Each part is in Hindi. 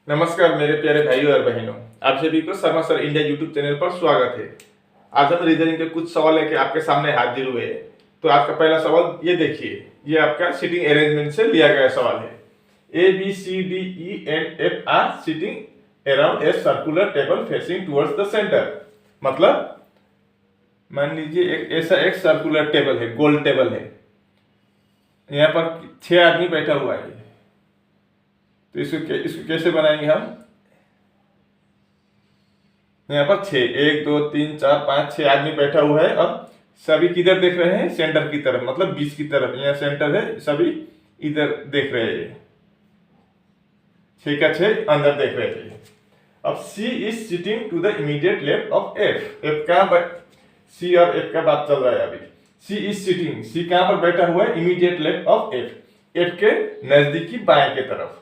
नमस्कार मेरे प्यारे भाइयों और बहनों, आप सभी को Sharma sir India YouTube channel पर स्वागत है। आज हम रीजनिंग के कुछ सवाल लेके आपके सामने हाजिर हुए हैं। तो आज का पहला सवाल ये देखिए, ये आपका सीटिंग अरेंजमेंट से लिया गया सवाल है। A B C D E and F are sitting around a circular table facing towards the centre. मतलब मान लीजिए एक सर्कुलर टेबल है, गोल टेबल है, यहाँ पर 6 आदमी बैठा हुआ है। तो इसको कैसे बनाएंगे हम? यहाँ पर 6, 1 2 3 4 5 6 आदमी बैठा हुआ है। अब सभी किधर देख रहे हैं? सेंटर की तरफ, मतलब बीच की तरफ। यहाँ सेंटर है, सभी इधर देख रहे हैं, 6 का 6 अंदर देख रहे थे। अब C is sitting to the immediate left of F। F कहाँ? C और F का बात चल रहा है अभी। C इज सिटिंग, C कहाँ पर बैठा हुआ है? Immediate left of F, F के नजदीकी बाएं के तरफ।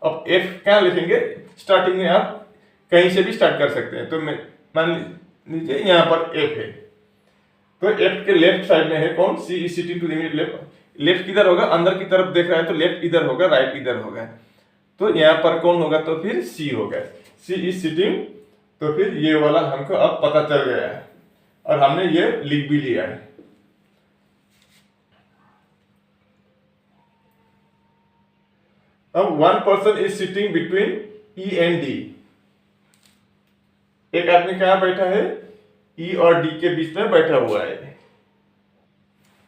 अब F कहाँ लिखेंगे? स्टार्टिंग में आप कहीं से भी स्टार्ट कर सकते हैं। तो मान लीजिए यहाँ पर F है, तो F के लेफ्ट साइड में है कौन? C is sitting to the immediate left. Left किधर होगा? अंदर की तरफ देख रहा है, तो लेफ्ट इधर होगा, राइट इधर होगा। तो यहाँ पर कौन होगा? तो फिर C होगा। C इज सिटिंग, तो फिर ये वाला हमको अब पता चल गया है और हमने ये लिख भी लिया है। अब one person is sitting between E and D। एक आदमी कहाँ बैठा है? E और D के बीच में बैठा हुआ है।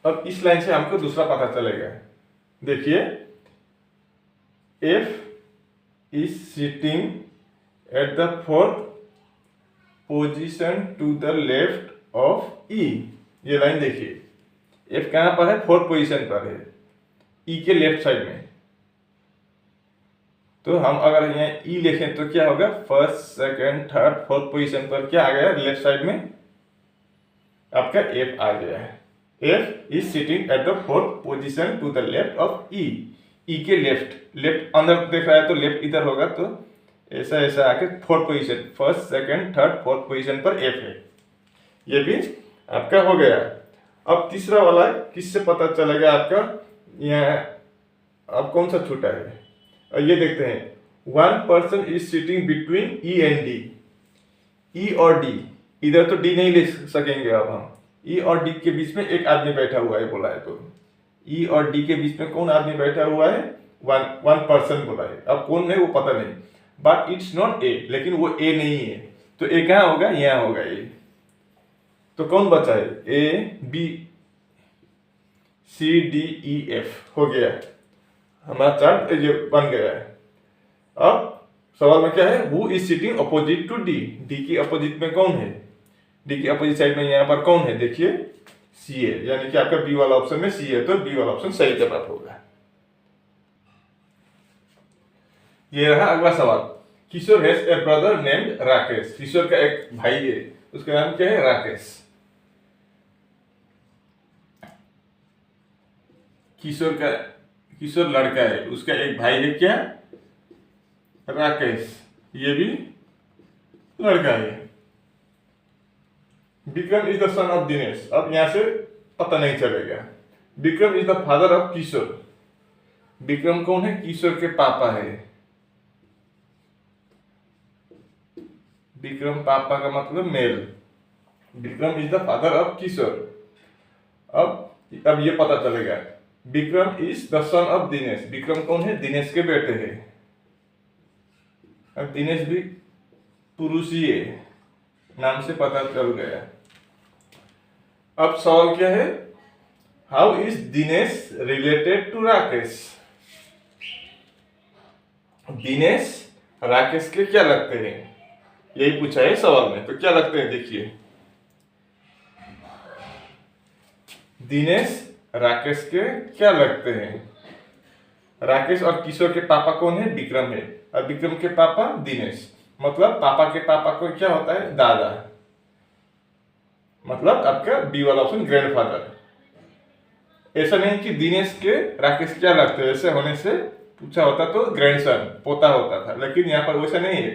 अब इस लाइन से हमको दूसरा पता चलेगा। देखिए, F is sitting at the fourth position to the left of E। ये लाइन देखिए, F कहाँ पर है? फोर्थ पोजीशन पर है, E के लेफ्ट साइड में। तो हम अगर यहाँ E लिखें तो क्या होगा? First second third fourth position पर क्या आ गया? लेफ्ट साइड में आपका F आ गया है। F is sitting at the fourth position to the left of E। E के लेफ्ट अंदर देख रहा है, तो लेफ्ट इधर होगा, तो ऐसा ऐसा आके fourth position, first second third fourth position पर F है। ये भी आपका हो गया। अब तीसरा वाला किससे पता चलेगा आपका? यहाँ अब कौन सा छूटा है? और ये देखते हैं, one person is sitting between E and D। E और D, इधर तो D नहीं ले सकेंगे अब हम। E और D के बीच में एक आदमी बैठा हुआ है बोला है, तो E और D के बीच में कौन आदमी बैठा हुआ है? वन पर्सन बोला है। अब कौन है वो पता नहीं, बट इट्स नॉट A, लेकिन वो A नहीं है। तो A कहाँ होगा? यहाँ होगा A। तो कौन बचा है? A B C D E F हो गया, हमारा चार्ट ये बन गया है। अब सवाल में क्या है? Who is sitting opposite to D. D की अपोजिट में कौन है? डी की अपोजिट साइड में यहाँ पर कौन है? देखिए सी है, यानी कि आपका बी वाला ऑप्शन में सी है, तो बी वाला ऑप्शन सही जवाब होगा। ये रहा अगला सवाल। Kishore has a brother named Rakesh. Kishore का एक भाई है, उसका नाम क्या है? राकेश। किशोर लड़का है, उसका एक भाई है क्या? राकेश। ये भी लड़का है। Vikram is the son of Dinesh. अब यहां से पता नहीं चलेगा। Vikram is the father of Kishore. Vikram कौन है? किशोर के पापा है। विक्रम पापा का मतलब male. Vikram is the father of Kishore. अब ये पता चलेगा, Vikram is the son of Dinesh. Vikram कौन है? दिनेश के बेटे हैं। अब दिनेश भी पुरुष ही है, नाम से पता चल गया। अब सवाल क्या है? How is Dinesh related to Rakesh. Dinesh Rakesh के क्या लगते हैं? यही पूछा है सवाल में। तो क्या लगते हैं? देखिए, दिनेश राकेश के क्या लगते हैं? राकेश और किशोर के पापा कौन है? विक्रम है, और विक्रम के पापा दिनेश। मतलब पापा के पापा को क्या होता है? दादा। मतलब आपका बी वाला ऑप्शन ग्रैंडफादर। ऐसा नहीं कि दिनेश के राकेश क्या लगते हैं, ऐसे होने से पूछा होता तो ग्रैंडसन, पोता होता था, लेकिन यहाँ पर वैसा नहीं है।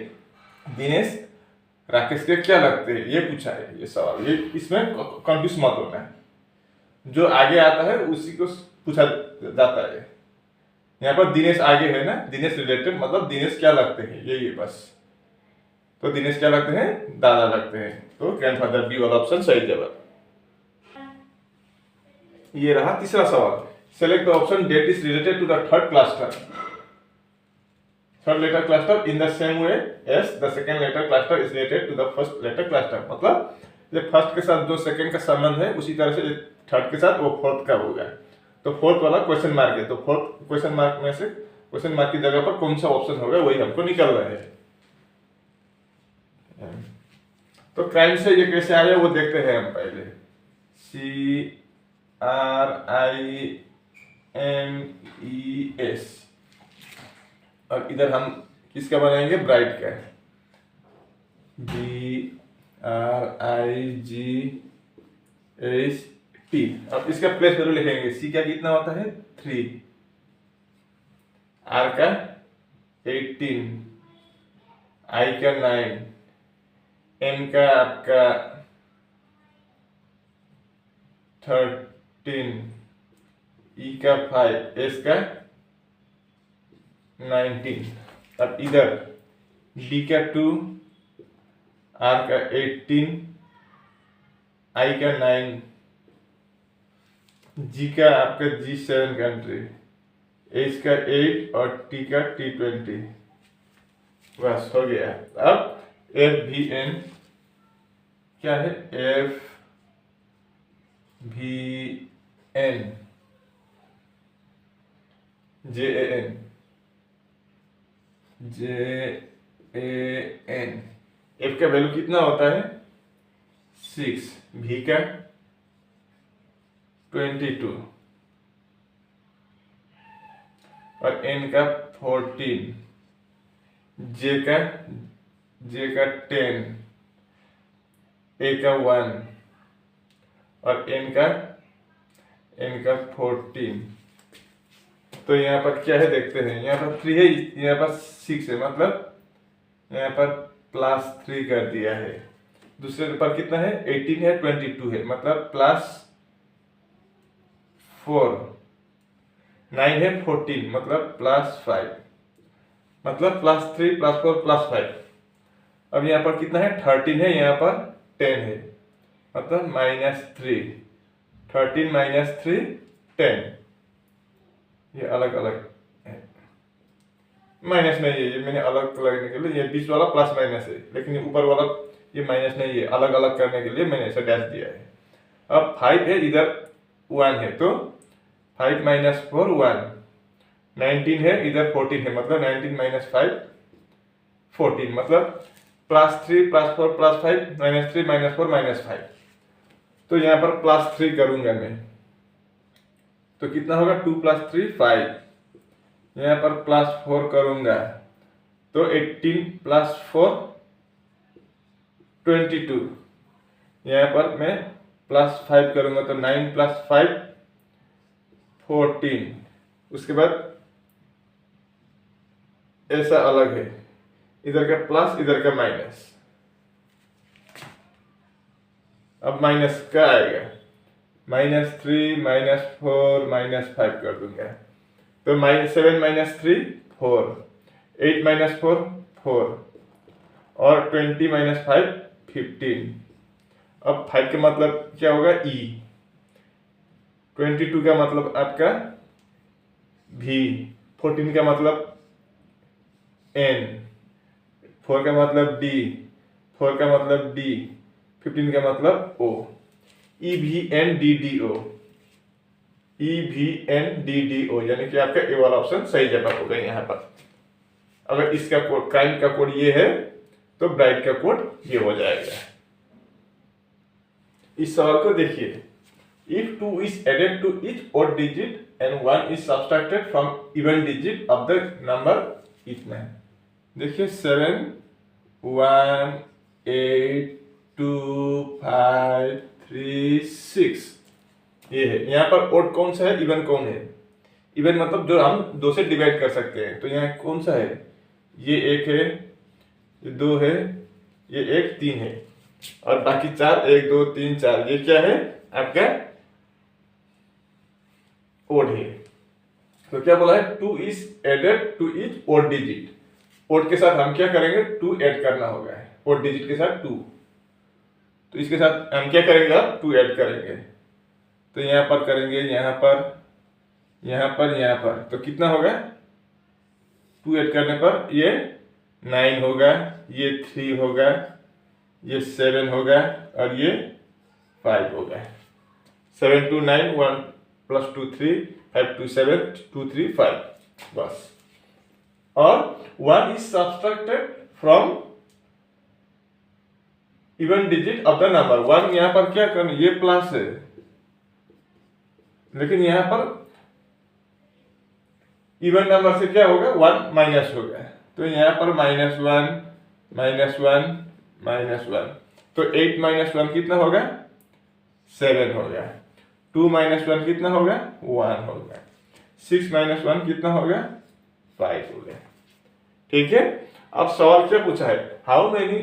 दिनेश राकेश के क्या लगते हैं ये पूछा है ये सवाल। ये इसमें कंफ्यूज मत होना है, जो आगे आता है उसी को पूछा जाता है। यहाँ पर दिनेश आगे है ना, दिनेश रिलेटेड मतलब दिनेश क्या लगते हैं, यही है बस। तो दिनेश क्या लगते हैं, दादा लगते हैं, तो ग्रैंडफादर बी वाला ऑप्शन सही जवाब। ये रहा तीसरा सवाल। Select the option that is related to the third cluster, third letter cluster in the same way as the second letter cluster is related to the first letter cluster. मतलब ये फर्स्ट के साथ जो सेकंड का संबंध है उसी तरह से थर्ड के साथ वो फोर्थ का होगा। तो फोर्थ वाला क्वेश्चन मार्क है, तो फोर्थ क्वेश्चन मार्क में से क्वेश्चन मार्क की जगह पर कौन सा ऑप्शन होगा वही हमको निकल रहा है। तो क्राइम से ये कैसे आया वो देखते हैं हम पहले। CRIMES और इधर हम किसका बनाएंगे, ब्राइट का, BRIGHT। अब इसका प्लेस वैल्यू लिखेंगे। सी का कितना होता है 3, आर का 18, आई का 9, एम का आपका 13, ई का 5, एस का 19। अब इधर डी का 2, आर का 18, आई का 9, जी का आपका G7 कंट्री, एच का 8 और टी का T20। बस हो गया। अब FVN क्या है, FVN JAN एफ का वैल्यू कितना होता है 6, भी का 22 और एन का 14, जे का 10, ए का 1 और एन का 14। तो यहाँ पर क्या है देखते हैं, यहाँ पर 3 है, यहाँ पर 6 है, मतलब यहाँ पर +3 कर दिया है। दूसरे पर कितना है 18 है, 22 है, मतलब +4, 9 है 14 मतलब +5, मतलब +3 +4 +5। अब यहाँ पर कितना है 13 है, यहाँ पर 10 है, मतलब -3, 13 - 3 10। ये अलग अलग है, माइनस नहीं है, ये मैंने अलग लगने के लिए ये बीच वाला प्लस माइनस है, लेकिन ये ऊपर वाला ये माइनस नहीं है, अलग अलग करने के लिए मैंने ऐसा डैश दिया है। अब 5 है, इधर 1 है, तो 5 - 4 1, 19 है, इधर 14 है, मतलब 19 - 5 14, मतलब +3 +4 +5 -3 -4 -5। तो यहाँ पर +3 करूंगा मैं, तो कितना होगा 2 + 3 5। यहाँ पर +4 करूंगा तो 18 + 4 22। यहाँ पर मैं +5 करूंगा तो 9 + 5 14। उसके बाद ऐसा अलग है, इधर का प्लस इधर का माइनस। अब माइनस का आएगा -3 -4 -5 कर दूंगा, तो -7 - 3 4, 8 - 4 4 और 20 - 5 15। अब 5 का मतलब क्या होगा E, 22 का मतलब आपका V, 14 का मतलब N, 4 का मतलब D, 4 का मतलब D, 15 का मतलब O। EVNDDO, EVNDDO, यानी कि आपका ए वाला ऑप्शन सही जवाब होगा यहाँ पर। अगर इसका कोड, क्राइम का कोड ये है, तो ब्राइट का कोड ये हो जाएगा। इस सवाल को देखिए, if 2 is added to each odd digit and 1 is subtracted from even digit of the number, इतना है। देखिए 7 1 8 2 5 3 6, ये है। यहाँ पर odd कौन सा है, इवन कौन है? इवन मतलब जो हम 2 से डिवाइड कर सकते हैं, तो यहाँ कौन सा है? ये 1 है, ये 2 है, ये 1 3 है, और बाकी 4 1 2 3 4, ये क्या है आपका ओड है। तो क्या बोला है, 2 is added to each odd digit. Odd के साथ हम क्या करेंगे, 2 ऐड करना होगा, ओड डिजिट के साथ 2। तो इसके साथ हम क्या करेंगे, अब 2 ऐड करेंगे। तो यहाँ पर करेंगे, यहाँ पर, यहाँ पर, यहाँ पर, तो कितना होगा, 2 ऐड करने पर ये 9 होगा, ये 3 होगा, ये 7 होगा और ये 5 होगा। 7 2 9, 1 + 2 3, 5 2 7, 2 3 5, बस। और 1 is subtracted from even digit of the number. 1 यहाँ पर क्या करना, ये प्लस है, लेकिन यहाँ पर इवन नंबर से क्या होगा, 1 माइनस होगा। तो यहाँ पर -1 -1 -1, तो 8 - 1 कितना होगा, 7 होगा। 2 - 1 कितना होगा, 1 होगा। 6 - 1 कितना होगा, 5 होगा। ठीक है। अब सवाल क्या पूछा है, how many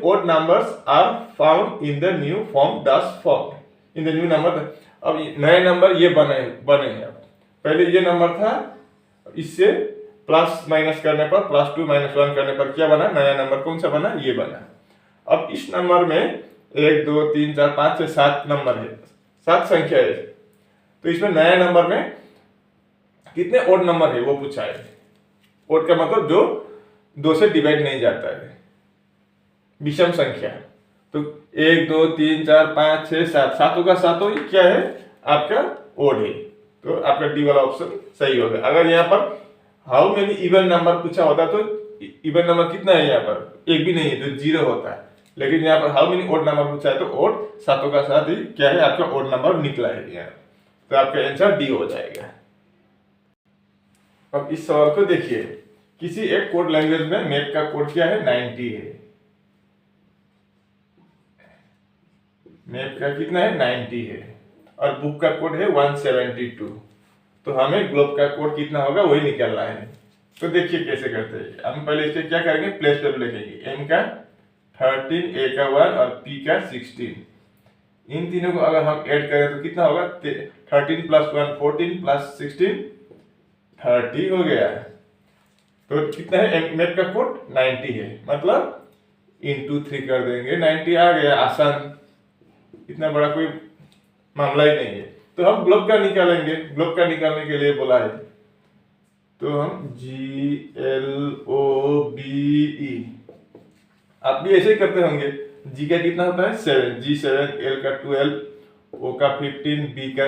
odd numbers are found in the new form thus formed, in the new number। अब नए नंबर ये बने हैं। अब पहले ये नंबर था, इससे प्लस माइनस करने पर, +2 - 1 करने पर क्या बना, नया नंबर कौन सा बना, ये बना। अब इस नंबर में 1 2 3 4 5 6 7 नंबर है, 7 संख्या है। तो इसमें नया नंबर में कितने ओड नंबर है वो पूछा है। ओड का मतलब जो 2 से डिवाइड नहीं जाता है, विषम संख्या। तो 1 2 3 4 5 6 7, सातों का सातों क्या है, आपका ओड है। तो आपका डी वाला ऑप्शन सही होगा। अगर यहाँ पर हाउ मेनी इवन नंबर पूछा होता तो इवन नंबर कितना है, यहाँ पर एक भी नहीं है, तो 0 होता है। लेकिन यहाँ पर हाउ मेनी ओड नंबर पूछा है तो ओड सातों का साथ ही क्या है, आपका ओड नंबर निकला है यहाँ। तो आपका आंसर डी हो जाएगा। अब इस सवाल को देखिए, किसी एक कोड लैंग्वेज में मैप का कोड क्या है, 90 है। मैप का कितना है, 90 है, और बुक का कोड है 172। तो हमें ग्लोब का कोड कितना होगा वही निकालना है। तो देखिए कैसे करते हैं। हम पहले इसके क्या करेंगे, प्लेस टेबल लिखेंगे। एम का 13, ए का 1 और पी का 16। इन तीनों को अगर हम ऐड करें तो कितना होगा, 13 + 1 14 + 16 30 हो गया। तो कितना है, मैप का कोड 90 है, मतलब इंटू 3 कर देंगे, 90 आ गया। आसान, इतना बड़ा कोई मामला ही नहीं है। तो हम ग्लोब का निकालेंगे। ग्लोब का निकालने के लिए बोला है, तो हम GLOBE, आप भी ऐसे ही करते होंगे। जी का कितना होता है, 7, G 7, L का 12, O का 15, B का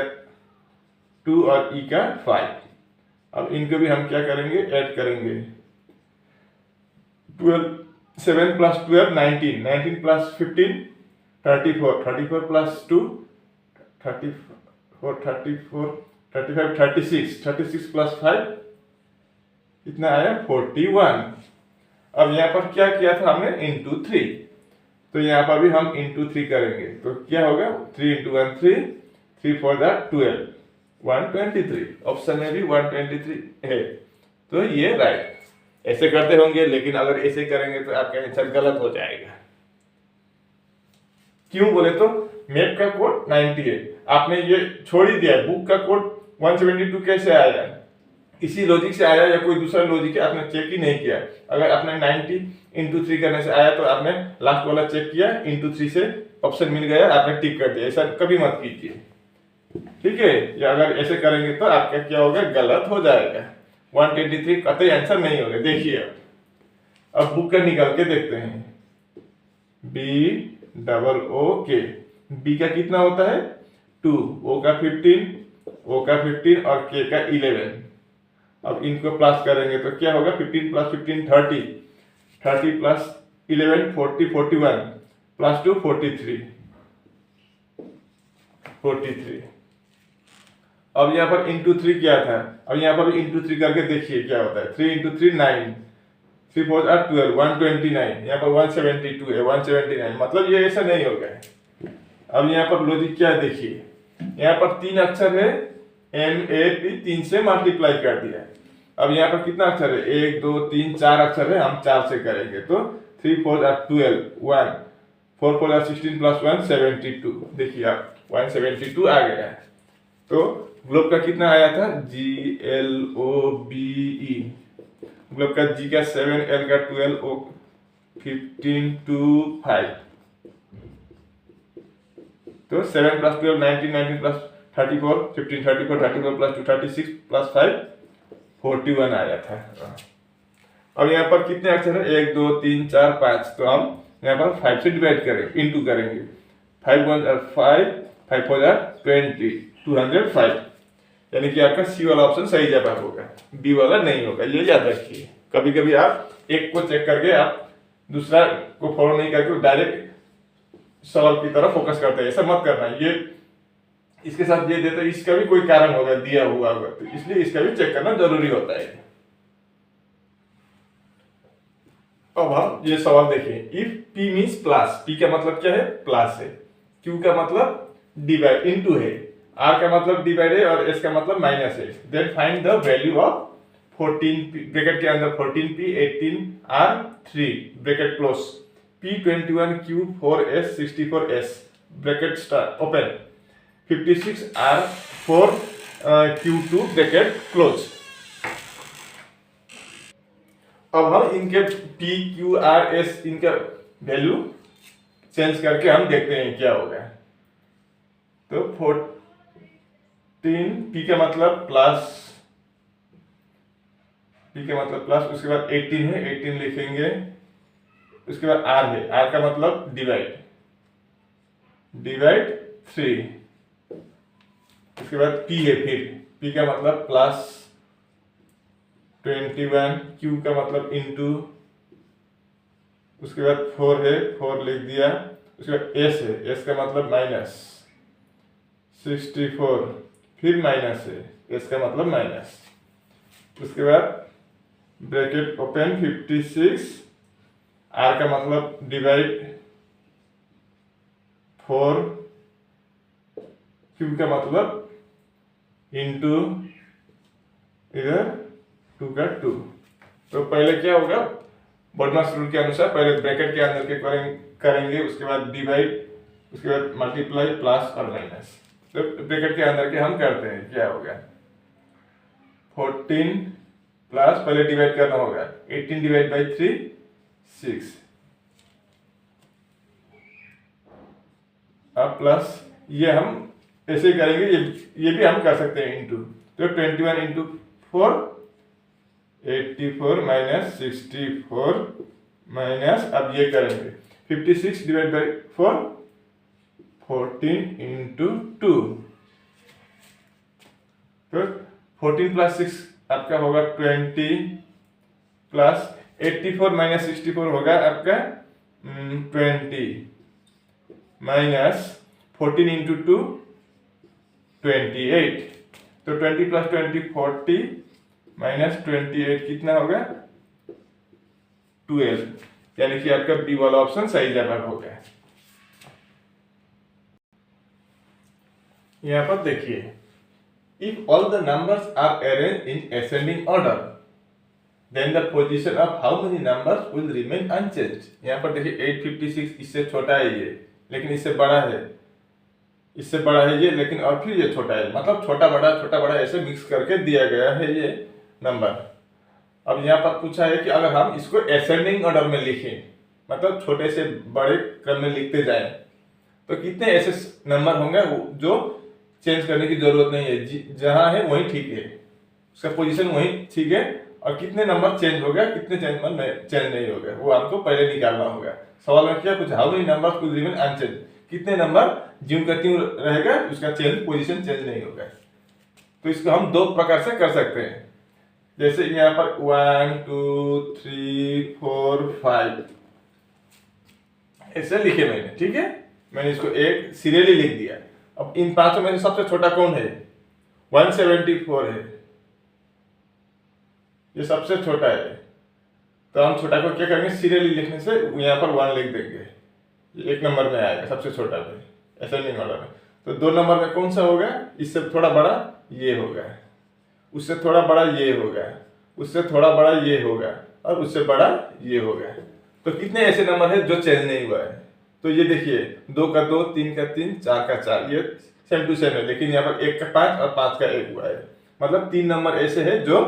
2 और E का 5। अब इनको भी हम क्या करेंगे, ऐड करेंगे। 7 + 12 19, 19 + 15 34, 34 + 2 34, 34 35 36, 36 + 5 कितना आया, 41। अब यहाँ पर क्या किया था हमने, इंटू 3। तो यहाँ पर भी हम इंटू 3 करेंगे। तो क्या होगा, 3 × 1 3, 3 4 12, 123। ऑप्शन में भी 123 है। तो ये राइट। ऐसे करते होंगे, लेकिन अगर ऐसे करेंगे तो आपका आंसर गलत हो जाएगा। क्यों बोले तो मैप का कोड 90 है, आपने ये छोड़ ही दिया। बुक का कोड 172 कैसे आया, इसी लॉजिक से आया या कोई दूसरा लॉजिक है, आपने चेक ही नहीं किया। अगर आपने 90 × 3 करने से आया तो आपने लास्ट वाला चेक किया, इंटू 3 से ऑप्शन मिल गया, आपने टिक कर दिया। ऐसा कभी मत कीजिए, ठीक है। या अगर ऐसे करेंगे तो आपका क्या होगा, गलत हो जाएगा। 123 कतई आंसर नहीं होगा। देखिए अब बुक का निकाल के देखते हैं। BOOK, बी का कितना होता है, 2, O का 15, O का 15 और K का 11। अब इनको प्लस करेंगे तो क्या होगा, 15 + 15 30, 30 + 11 40, 41 + 2 43। अब यहाँ पर इंटू 3 किया था। अब यहाँ पर इंटू 3 करके देखिए क्या होता है। 3 × 3 9, 3 4 12, 129। यहाँ पर 172 है, 179, मतलब ये ऐसा नहीं होगा। अब यहाँ पर लॉजिक क्या देखिए, यहाँ पर 3 अक्षर है, MAP 3 से मल्टीप्लाई कर दिया। अब यहाँ पर कितना अक्षर है, 1 2 3 4 अक्षर है, हम 4 से करेंगे। तो 3 4 12, 1 4 4 16 + 1 72। देखिए आप 172 आ गया। तो ग्लोब का कितना आया था, GLOBE, ग्लोब का G का 7, L का 12, O 15 to 5, तो 7 + 12 19, 19 + 34 15, 34 34 + 2 36 + 5 41 आया था। अब यहाँ पर कितने अक्षर है, 1 2 3 4 5, तो हम यहाँ पर 5 से डिवाइड करेंगे, इंटू करेंगे। 5 1 5, 5 4 20, 205, यानी कि आपका सी वाला ऑप्शन सही जवाब होगा, बी वाला नहीं होगा, ये याद रखिए। कभी कभी आप एक को चेक करके आप दूसरा को फॉलो नहीं करके डायरेक्ट सवाल की तरफ फोकस करते हैं, ऐसा मत करना। ये इसके साथ ये देता है, इसका भी कोई कारण होगा, दिया हुआ होगा, तो इसलिए इसका भी चेक करना जरूरी होता है। अब हम ये सवाल देखिए, if P means plus, P का मतलब क्या है, प्लस है, Q का मतलब डिवाइड इनटू है, R का मतलब डिवाइड है और S का मतलब माइनस है, then find the value of 14 bracket के अंदर 14P 18R 3 bracket close, P21Q 4S 64S bracket start open, 56R 4 Q2 bracket close. अब हम इनके P Q R S इनका वैल्यू चेंज करके हम देखते हैं क्या होगा। तो 14 P का मतलब प्लस, उसके बाद 18 है, 18 लिखेंगे, उसके बाद R है, R का मतलब डिवाइड 3, उसके बाद P है, फिर P का मतलब प्लस 21, Q का मतलब इंटू, उसके बाद 4 है, 4 लिख दिया, उसके बाद S है, S का मतलब माइनस 64, फिर माइनस है, S का मतलब माइनस, उसके बाद ब्रैकेट ओपन 56, R का मतलब डिवाइड 4, Q का मतलब इंटू इधर 2 का 2। तो पहले क्या होगा, बोडमास रूल के अनुसार पहले ब्रैकेट के अंदर के करेंगे, उसके बाद डिवाइड, उसके बाद मल्टीप्लाई, प्लस और माइनस। तो ब्रैकेट के अंदर के हम करते हैं, क्या होगा 14 प्लस, पहले डिवाइड करना होगा, 18 डिवाइड बाई 3 6, अब प्लस, ये हम ऐसे ही करेंगे, ये भी हम कर सकते हैं इंटू, तो 21 इंटू 4 84 माइनस 64 माइनस, अब ये करेंगे 56 डिवाइड बाई 4 14 इंटू 2, तो 14 प्लस 6 आपका होगा 20 प्लस 84 माइनस 64 होगा आपका 20 माइनस 14 इंटू 2 28, तो 20 प्लस 20 40 माइनस 28 कितना होगा 12, यानी कि आपका बी वाला ऑप्शन सही जवाब हो गया। यहां पर देखिए, if all the numbers are arrange in ascending order then the position of how many numbers will remain unchange. यहां पर देखिए 856 इससे छोटा है ये, लेकिन इससे बड़ा है, इससे बड़ा है ये, लेकिन और फिर ये छोटा है, मतलब छोटा बड़ा ऐसे मिक्स करके दिया गया है ये नंबर। अब यहाँ पर पूछा है कि अगर हम इसको असेंडिंग ऑर्डर में लिखें, मतलब छोटे से बड़े क्रम में लिखते जाएं, तो कितने ऐसे नंबर होंगे जो चेंज करने की जरूरत नहीं है, जहां है वही ठीक है, उसका पोजीशन वही ठीक है, और कितने नंबर चेंज हो गया, कितने चेंज नहीं हो गया, वो आपको पहले निकालना होगा। सवाल में क्या पूछा, how many numbers will remain unchange, कितने नंबर ज्यों का त्यों रहेगा, उसका पोजीशन चेंज नहीं होगा। तो इसको हम दो प्रकार से कर सकते हैं, जैसे यहाँ पर 1 2 3 4 5 ऐसे लिखे मैंने, ठीक है, मैंने इसको एक सीरियली लिख दिया। अब इन पांचों में से सबसे छोटा कौन है, 174 है, ये सबसे छोटा है, तो हम छोटा को क्या करेंगे, सीरियली लिखने से यहाँ पर 1 लिख देंगे, ये 1 नंबर में आएगा सबसे छोटा में, असेंडिंग ऑर्डर में। तो 2 नंबर में कौन सा होगा, इससे थोड़ा बड़ा ये होगा, उससे थोड़ा बड़ा ये होगा, उससे थोड़ा बड़ा ये होगा, और उससे बड़ा ये होगा। तो कितने ऐसे नंबर है जो चेंज नहीं हुआ है, तो ये देखिए 2 का 2 3 का 3 4 का 4, ये सेम टू सेम है, लेकिन यहाँ पर 1 का 5 और 5 का 1 हुआ है, मतलब 3 नंबर ऐसे है जो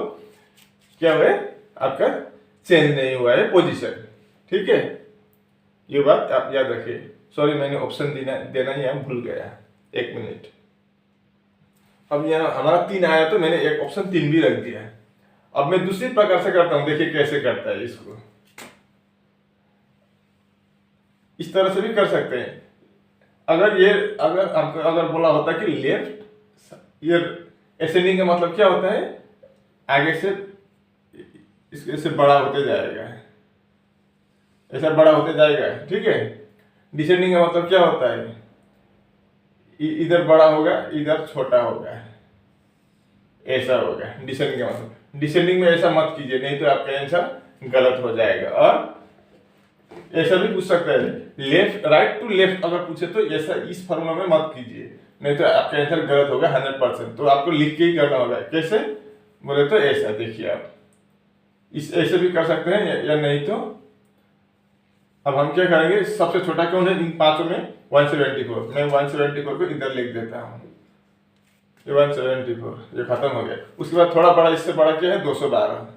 क्या हुआ है, आपका चेंज नहीं हुआ है पोजीशन। ठीक है, ये बात आप याद रखिए। सॉरी, मैंने ऑप्शन देना यहाँ भूल गया, 1 मिनट। अब यहाँ हमारा 3 आया तो मैंने एक ऑप्शन 3 भी रख दिया है। अब मैं दूसरी प्रकार से करता हूँ, देखिए कैसे करता है इसको। इस तरह से भी कर सकते हैं। अगर हमको अगर बोला होता कि लेफ्ट ये असेंडिंग का मतलब क्या होता है, आगे से इससे बड़ा होते जाएगा, ऐसा बड़ा होते जाएगा। ठीक है, डिसेंडिंग का मतलब क्या होता है, इधर बड़ा होगा इधर छोटा होगा, ऐसा होगा डिसेंडिंग का मतलब। डिसेंडिंग में ऐसा मत कीजिए, नहीं तो आपका आंसर गलत हो जाएगा। और ऐसा भी पूछ सकता है, लेफ्ट राइट टू लेफ्ट अगर पूछे तो ऐसा इस फॉर्मूला में मत कीजिए, नहीं तो आपका आंसर गलत होगा 100%। तो आपको लिख के ही करना होगा। कैसे बोले तो ऐसा, देखिए आप इस ऐसे भी कर सकते हैं या नहीं तो अब हम क्या करेंगे, सबसे छोटा कौन है इन पांचों में, 174। मैं 174 को इधर लिख देता हूँ, ये 174 ये खत्म हो गया। उसके बाद थोड़ा बड़ा, इससे बड़ा क्या है 212,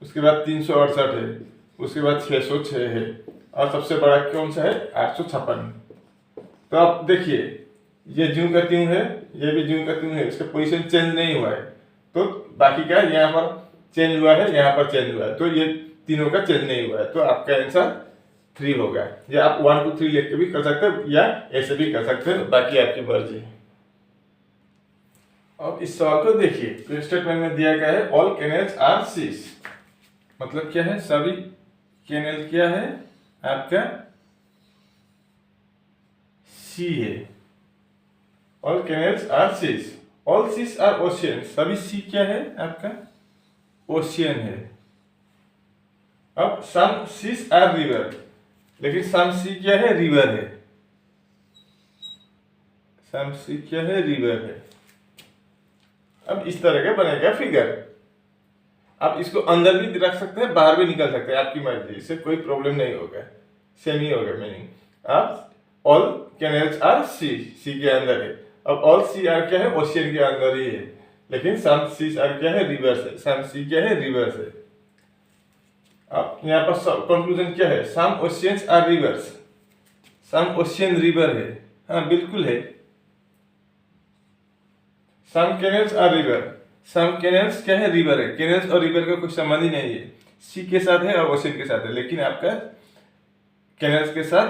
उसके बाद 368 है, उसके बाद 606 है, और सबसे बड़ा कौन सा है 856। तो आप देखिए ये ज्यों का त्यों है, ये भी ज्यों का त्यों है, इसका पोजीशन चेंज नहीं हुआ है। तो बाकी का यहाँ पर चेंज हुआ है, यहाँ पर चेंज हुआ है, तो ये तीनों का चेंज नहीं हुआ है। तो आपका आंसर 3 होगा। या आप 1 2 3 लिख के भी कर सकते हैं या ऐसे भी कर सकते हैं, बाकी आपकी मर्जी। अब इस सवाल को देखिए, स्टेटमेंट में दिया गया है ऑल कैनेल्स आर सीज, मतलब क्या है, सभी कैनेल क्या है आपका सी है। All canals are seas, all seas are ocean, सभी सी क्या है आपका ओशियन है। अब सम सीज आर रिवर, लेकिन सम सी क्या है रिवर है, सम सी क्या है रिवर है। अब इस तरह का बनेगा फिगर। आप इसको अंदर भी रख सकते हैं, बाहर भी निकल सकते हैं, आपकी मर्जी, इससे कोई प्रॉब्लम नहीं होगा, सेम ही होगा मीनिंग। आप ऑल कैनेल्स आर सी, सी के अंदर है। अब ऑल सी आर क्या है ओशियन के अंदर ही है, लेकिन सम सी आर क्या है रिवर्स है, सम सी क्या है रिवर्स है। अब यहाँ पर कंक्लूजन क्या है, some oceans are rivers, some ocean river है, हाँ बिल्कुल है। सम कैनेल्स आर रिवर, सम कैनेल्स क्या है रिवर है, कैनेल्स और रिवर का कोई संबंध ही नहीं है, सी के साथ है और ओशियन के साथ है, लेकिन आपका कैनेल्स के साथ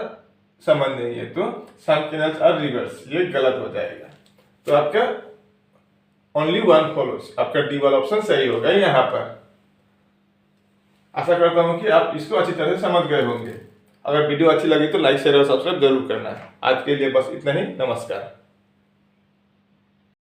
संबंध नहीं है। तो सम कैनेल्स आर रिवर्स ये गलत हो जाएगा। तो आपका ओनली 1 फॉलोस, आपका डी वाला ऑप्शन सही होगा यहाँ पर। आशा करता हूँ कि आप इसको अच्छी तरह से समझ गए होंगे। अगर वीडियो अच्छी लगी तो लाइक शेयर और सब्सक्राइब जरूर करना। आज के लिए बस इतना ही, नमस्कार।